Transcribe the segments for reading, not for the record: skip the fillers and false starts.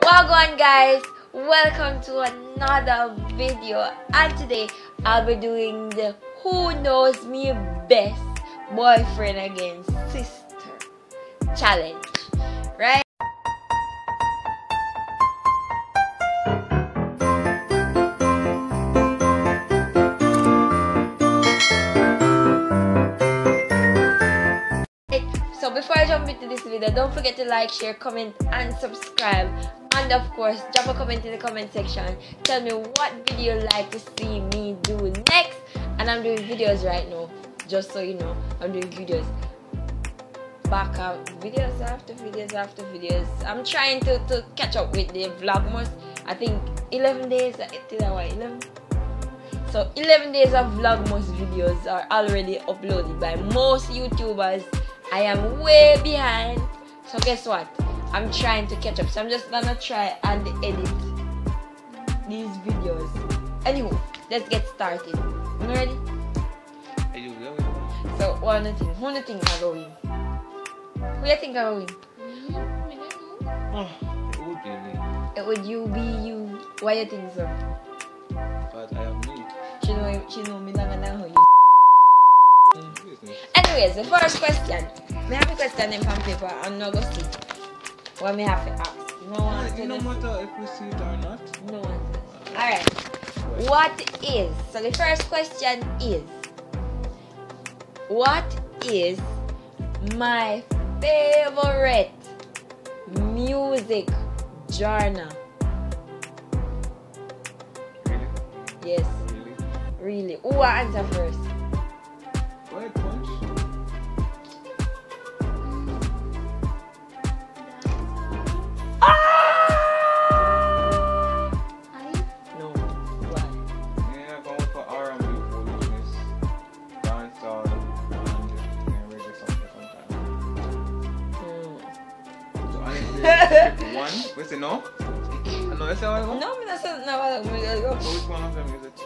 Wagwan guys, welcome to another video, and today I'll be doing the Who Knows Me Best Boyfriend Against Sister challenge, right? So before I jump into this video, don't forget to like, share, comment and subscribe, and of course drop a comment in the comment section. Tell me what video you'd like to see me do next. And I'm doing videos right now, just so you know. I'm doing videos back up, videos after videos after videos. I'm trying to catch up with the vlogmas. I think 11 days, 11. So 11 days of vlogmas videos are already uploaded by most YouTubers. I am way behind, so guess what? I'm trying to catch up. So I'm just gonna try and edit these videos. Anyway, let's get started. You ready? Are you ready? So who do you think are going? Who you think are going? It would be me. It would you be you. Why you think so? But I am me. She know me not gonna know you. Anyways, the first question. I have a question in pen paper and now go see what me have to ask. No one No matter if we see it or not. No one. Alright. What is, so the first question is, what is my favorite music genre? Really? Yes. Really? Really. Who will answer first? Go ahead, Punch. No. Why? Yeah, I'm going for R&B, foolishness, dancehall, and reggae sometimes. So I pick one. We say no? No, you say what? No, me not say no. So which one of them is it?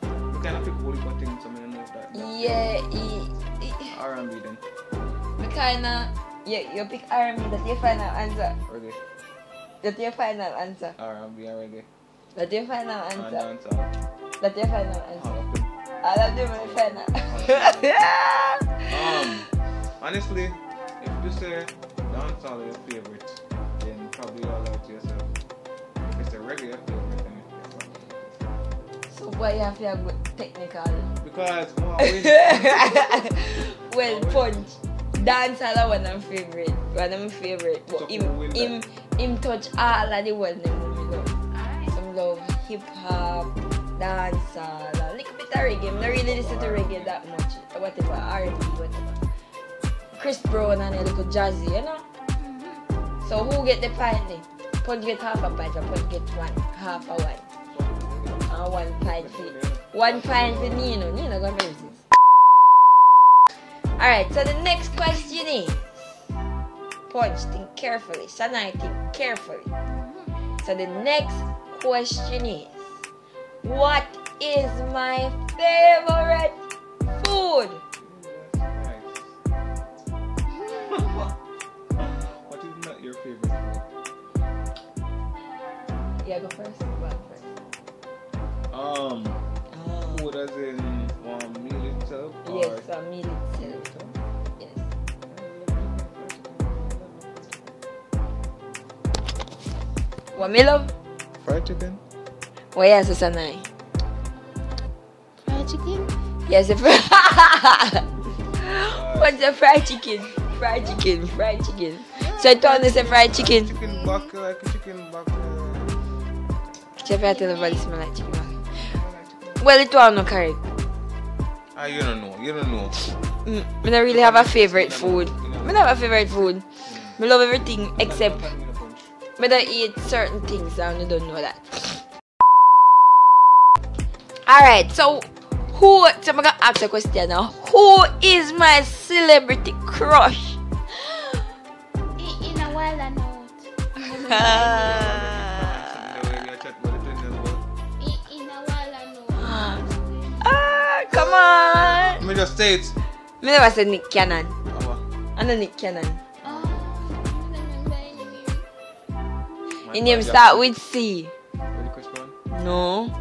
We kind of pick holy things, so I don't know if that. Yeah, R&B then. me kinda, yeah, you pick R&B, that's your final answer. Reggae. That's your final answer. R&B and reggae. That's your final And answer. dancehall. That's your final answer. All of them. All of them are final. Honestly, if you say dancehall is your favorite, then probably you'll lie to yourself. If it's a reggae your favorite, then it's So why you have to have technical? because wow, Well, Punch. Dancehall are one of my favorite. One of my favorite. But So who win him touch all of the ones that we love. Some love hip hop, dancehall, a little bit of reggae. I don't really listen to reggae that much. Whatever, R&B, whatever. Chris Brown and a little jazzy, you know? So who get the pint then? Punch get half a pint, or Punch get half a wine. And 1 pint for 1 pint for Nino. Nino gonna be resist. Alright, so the next question is, Punch, think carefully. Sanai, think carefully. So the next question is, what is my favorite food? nice. What is not your favorite food? Yeah, go first. Go first. Food as in one meal itself? Or Yes, a meal itself. Yes. What me love? Fried chicken? What yes, Sanai? Fried chicken? Yes, the what's the fried chicken? Fried chicken, fried chicken. So I told you say fried chicken. Chicken back, like a chicken back. Chef, I tell everybody smell like chicken. Well, it was not correct. You don't know. You don't know. I don't really have a favorite food. I don't have a favorite food. I love everything except I don't eat certain things and I don't know that. Alright, so I'm gonna ask a question now. Who is my celebrity crush? In a while I know it. In a while I know it. Come on. Let me just say it. I never said Nick Cannon. Oh, I know Nick Cannon. Oh, I don't remember any His name start with C. Ready, Chris Brown? No.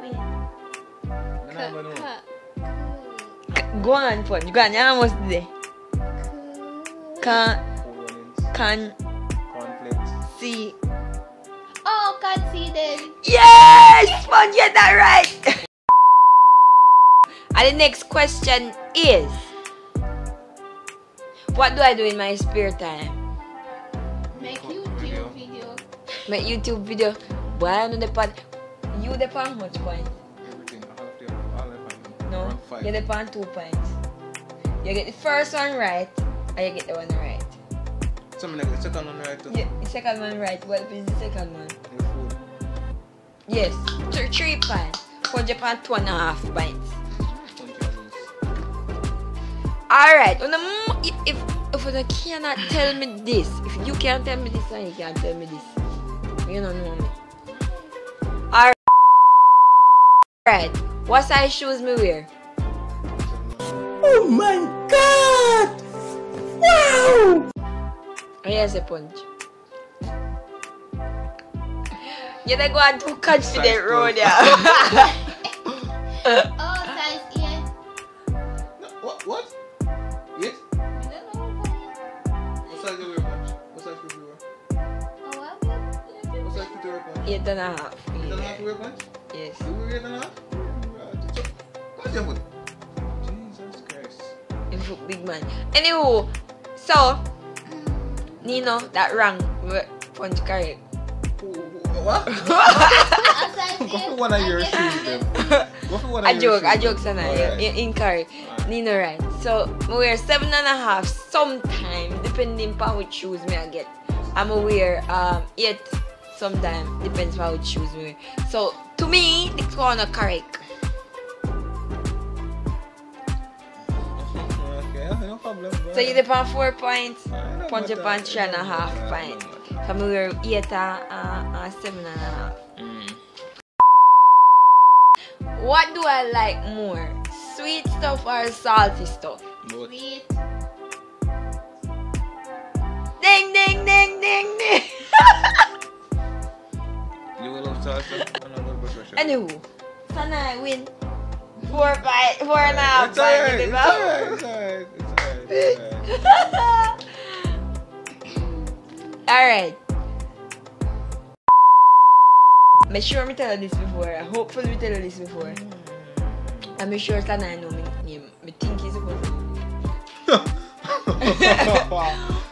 Wait. I never know. Go on, Punch. Go on, you're almost there. Can, can Cornflakes. see. Oh, conceded. Yes! Punch, get that right. And the next question is, what do I do in my spare time? Make YouTube video. Make YouTube video. Boy, I know the part. You the how much points? Everything. All of No, Around 5. you the 2 points. You get the first one right, and you get the one right. Some like the second one right too. Yeah, the second one right. What is the second one? Your food. Yes, 3 points. Punch upon 2.5 points. Punch your loose. Alright, if you cannot tell me this, if you can't tell me this and you can't tell me this, you don't know me. Alright, what size shoes me wear? Oh my God! Wow! Oh yes, a Punch. You don't go on too confident road, yeah. Oh, size 8. No, what? Yes? I don't know What size you wear, Punch? What size shoes you wear? what it is. What size shoes you wear, Punch? 8.5. You don't have to wear, Punch? Yes. You wear 8.5? What's your foot? Jesus Christ. You look big man. Anywho, so Nino, that wrong. Punch correct. What? A size 8. Go for one of your shoes then. Go for one of I your joke, shoes. Sana. Alright. You're incorrect. Alright. Nino right. So I wear 7.5 sometimes, depending on which shoes me I get. I'm wear 8 sometimes, depends on which shoes me wear. So to me, it's gonna correct. Okay, no problem. So you depend 4 points, Alright, no Punch matter. upon 3.5 Alright, points. no matter. So I wear 8 and 7.5. What do I like more? Sweet stuff or salty stuff? Both. Sweet. Ding ding ding ding ding. You will love salsa? I'm not going to brush your Anywho, Sana I win 4.5 It's alright, it's points. alright, it's alright, it's alright. Alright. Make sure me tell you this before. Hopefully me tell you this before. I'm sure Sana I know me name. Me think he's supposed to.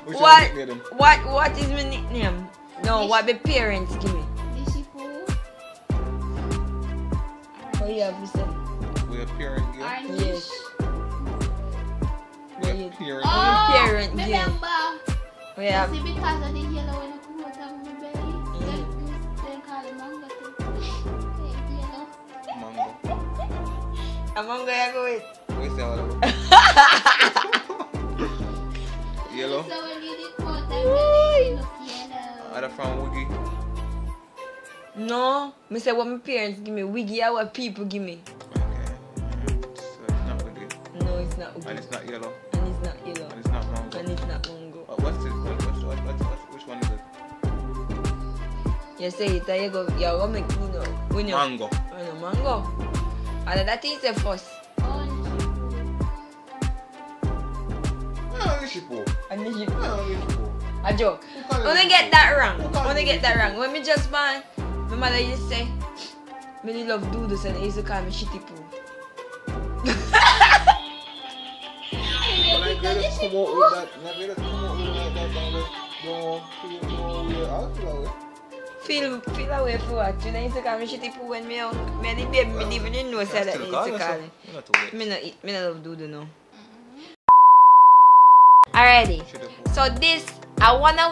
Which one nickname? What is my nickname? No, what my parents give me. Dishy poo. Oh yeah, we said. We a parent game. Orange. Yes. We a Yes. parent Oh, Parent game. remember. We have. See, because of the yellow when I come out of my belly, they call it mango. Yellow. game. Mango. Among gonna go with. We say all of Yellow. So when you did come out of my belly, it look yellow. Other from Wiggy. No, me say what my parents give me. Wiggy or what people give me. Okay. So it's not Wiggy. No, it's not And Wiggy. it's not yellow. And it's not yellow. And it's not mango. And it's not mango. What's it? Which one is it? You say it, you go, you go make me know. When you Mango. Oh, no, mango. And that is the first. Ah, Nishipo. And then you, Ah, Nishipo. a joke. Who call it Wanna Nishipo? get that wrong. Who call it Wanna get that Nishipo? wrong. When me just born, my mother used to say, me love doodles and they used to call me shitty poo. When I get it come out with that, when I get it come out with that, don't feel out away. Feel away for what? You know, used to call me shitty poo when me young. Me and the baby, me didn't even know say that they used to call it. You're not too late. Me not love doodle now. Alrighty. So this I won a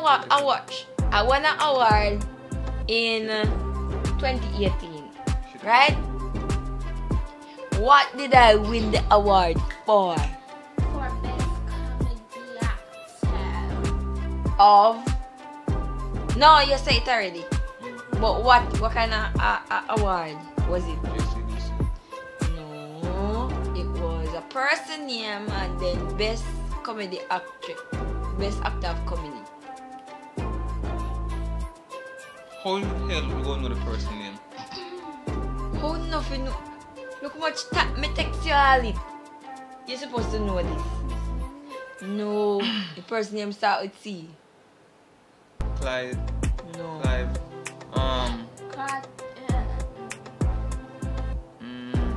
award in 2018, right? What did I win the award for? For best comedy actor. Of? No, you said it already. But what kind of award was it? No, it was a person name and then best comedy actor, best actor of comedy. How the hell we gonna know the person name? How nothing? Look how much time me text you all it. You're supposed to know this. No, the person name start with C. Clyde. No. Clive. Cat. I don't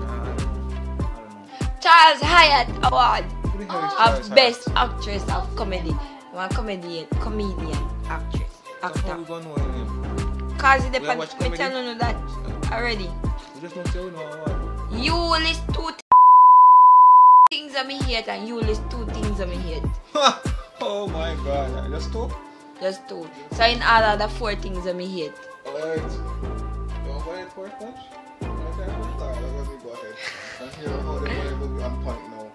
know. Charles Hyatt Award Who the hell is of Charles Best Hyatt? Actress of Comedy. One comedian actress. So how we Actor. gonna know him? Cause it We depends. watch Me comedy? tell you that already. We just don't say we know what. You list two things that me hate and you list two things that me hate. Oh my god. Just two? Just two. So in all of the four things that me hate. Alright. You want to buy it for a punch? Alright, let me go ahead. I'm here how they will be on point now.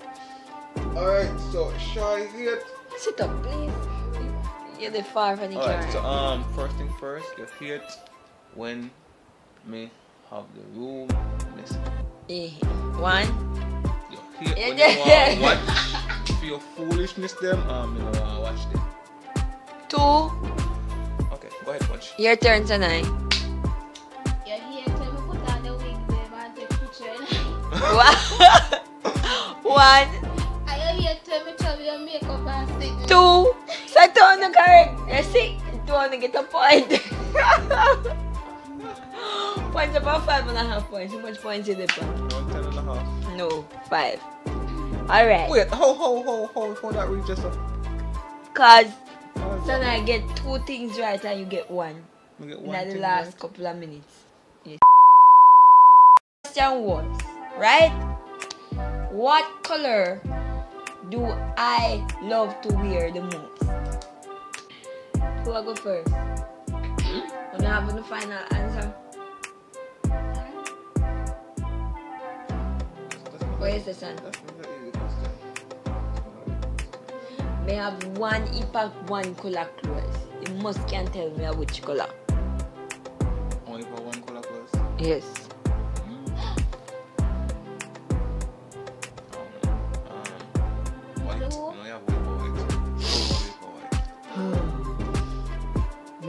Alright, so shy hate. Sit up, please. You're the far from the Alright, camera. so first thing first, you hate when me have the room missing. One. You hate when Yeah. you want to watch for your foolishness them, you know, watch them. Two. Okay, go ahead, punch. Your turn tonight. You're here to me put on the wig there and take picture. One. Are you here to me tell me your makeup and sit? Two. So two on the correct. You see? Two on the get a point. Points about 5.5 points. How much points is it? 10.5. No, 5. Alright. Wait, how that reach just up? Cause so now I get two things right and you get one. We get In one the thing last right. couple of minutes. Yes. Question was, right? What color do I love to wear the most? Who will go first? When I have the final answer? What is the son? That's not an easy question. May have one impact, one color clothes. You must can tell me which color. Only for one color clothes. Yes. White. Blue. No, you have white.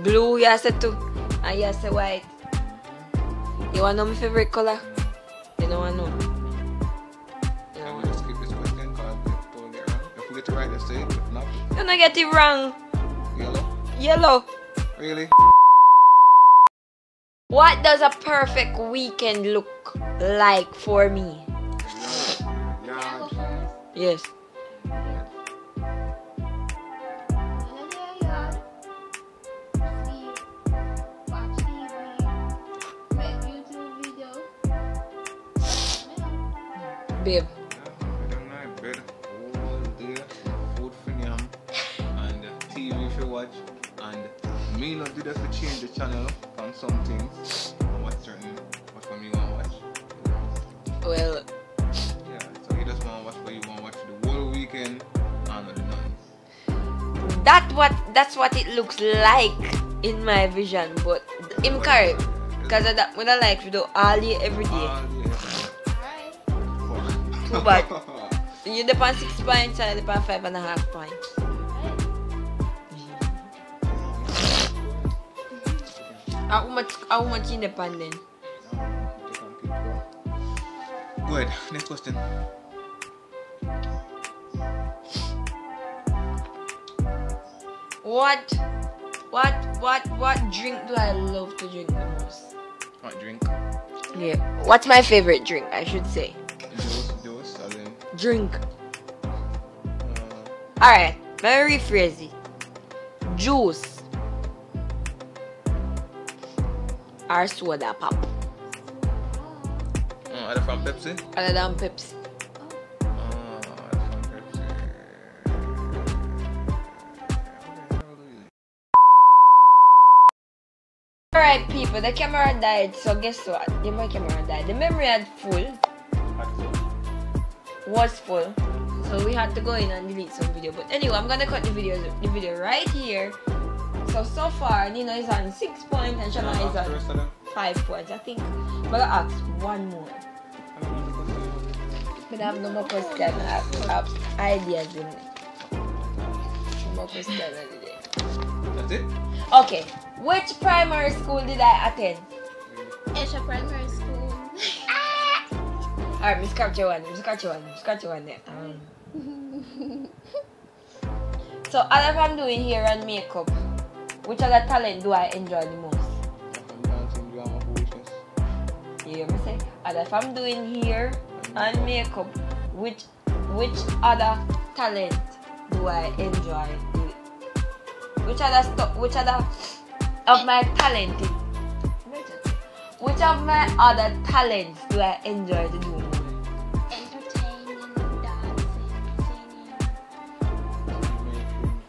Blue, you say two. And you say white. You want to know my favorite color? You don't want to know. Can we just skip this question because if we get wrong? If we get it right, let's say it. If not, You don't get it wrong. yellow. Yellow. Really? What does a perfect weekend look like for me? Can I go first? Yes. Babe. Bed, all day, food for yam, and TV for watch, and me not do that to change the channel on some things, and watch certain, what for me want to watch. Well, Yeah, so you just want to watch what you want to watch the whole weekend, and the nuns. that's what it looks like in my vision, but I'm correct. Because of that, when I like to do all day, every day. All day. Too bad. You depend 6 points and I depend 5.5 points. How much independent? Go ahead, next question. What drink do I love to drink the most? What drink? Yeah. What's my favorite drink, I should say? Juice, as in, Drink. Alright, let me rephrase it. Juice. Or soda pop. are they from Pepsi? Other than Pepsi. Alright people, the camera died, so guess what? My camera died. The memory had full. Was full. So we had to go in and delete some video. But anyway, I'm gonna cut the video right here. So far Nino is on 6 points and Shana is on 5 points. I think I'm gonna ask one more. But I have no more question. I have ideas in it. No more question today. That's it? Okay. Which primary school did I attend? Asia Primary School. Alright, Miss Capture one there. So, other if I'm doing hair and makeup, which other talent do I enjoy the most? You hear me say? Other if I'm doing hair and makeup, which other talent do I enjoy? Which other of my talent? Which of my other talents do I enjoy to do more? Entertaining, dancing, singing.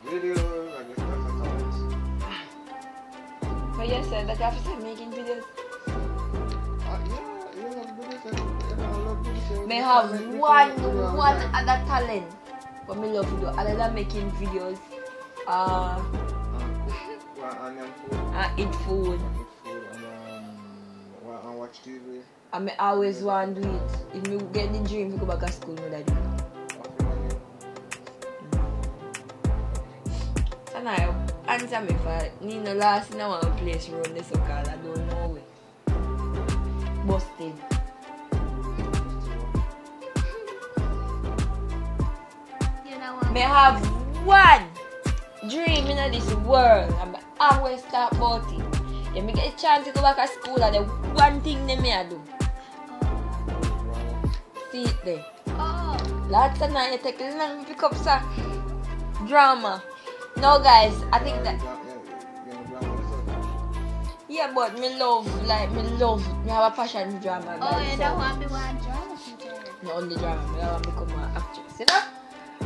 Videos, I guess that's a talent. But you said that you have to start making videos. May have one other talent, but me love to do other than making videos. Eat food. And watch TV. I may always want to do it. If me get the dream to go back to school, me that do it. So now, answer me for need no last in one place around the so called I don't know it. Busted. You know what? May have one dream in this world and I always talk about it. If me get a chance to go back to school and the one thing they may do. See it there. Oh. Lots of night you take long to pick up some drama. No guys, I think that yeah, but me love me have a passion for drama. Oh, you don't want to be one drama teacher. Not only drama, I want to become an actress, you know?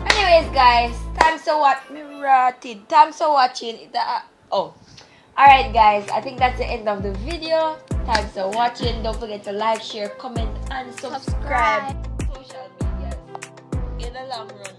Anyways guys, thanks for watching. Thanks for watching. Alright guys, I think that's the end of the video. Thanks for watching. Don't forget to like, share, comment and subscribe. Social media in the long run.